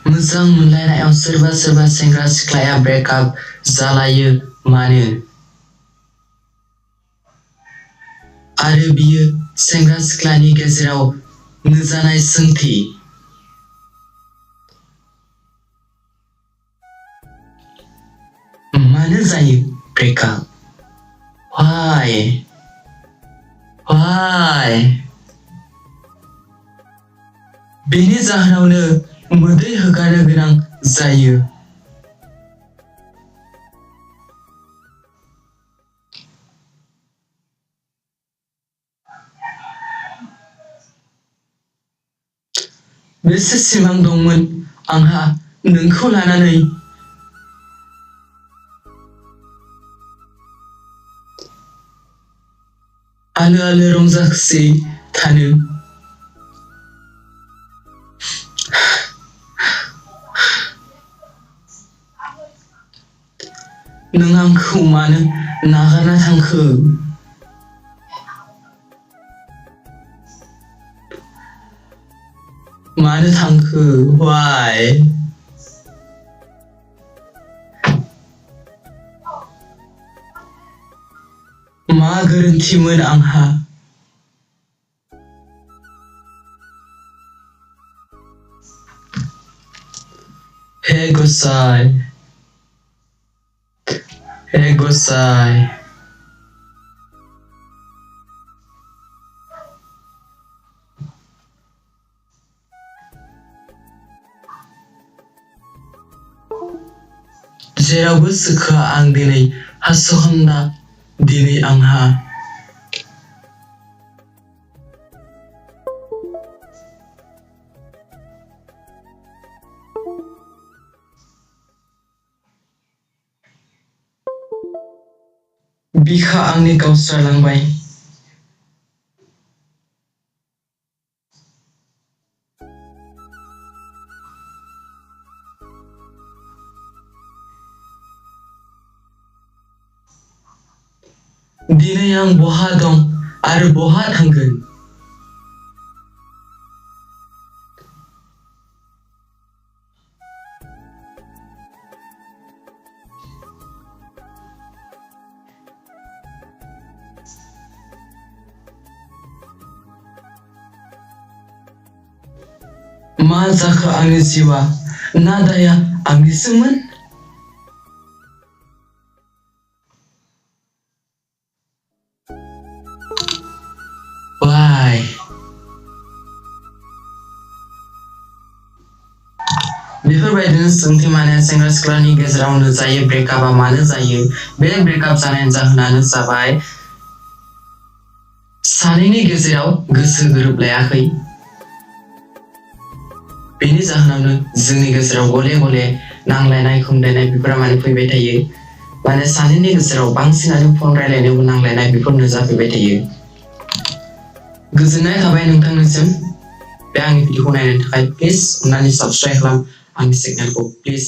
मोजां मोनलायनायाव सोरबा सोरबा सेंग्रा सिख्लाया ब्रेकआप जालायो मानो? आरो बियो सेंग्रा सिख्लानि गेजेराव नुजानाय सोंथि। मानो जायो ब्रेकआप? Why? बेनि जाहोनावनो मोदै होगारनो गोनां जायो। बेसे सिमां दंमोन आंहा नोंखौ लानानै। आलो आलो रंजा खुसि थानो। नों आंखौ मानो नागारना थांखो? मानो थांखो? Why? मा गोरोन्थिमोन आंहा? हे गसाइ, हे गसाइ। जेरावबो सोखोआ आं दिनै हासहमना दिनै आंहा। बिखा आंनि गावस्रालांबाय। दिनै आं बहा दं आरो बहा थांगोन? मा जाखो आंनि जिउआ? ना दाया आंनिसोमोन? Why? बेफोरबायदिनो सोंथि माने सेंग्रा सिख्लानि गेजेराव नुजायो ब्रेकआपआ मानो जायो? बे ब्रेकआप जानायनि जाहोनानो जाबाय सानैनि गेजेराव गोसो गोरोबलायाखै। बेनि जाहोनावनो जोंनि गेजेराव गले गले नांलायनाय खमलायनाय बेफोरा माने फैबाय थायो। माने सानैनि गेजेराव बांसिनानो फन रायलायनायावबो नांलायनाय बेफोर नुजाफैबाय थायो। गोजोननाय थाबाय नोंथांनिसिम बे आंनि भिडिअखौ नायनो थाखाय। प्लिज अननानै साबस्क्राइब खालाम आंनि चेनेलखौ प्लिज।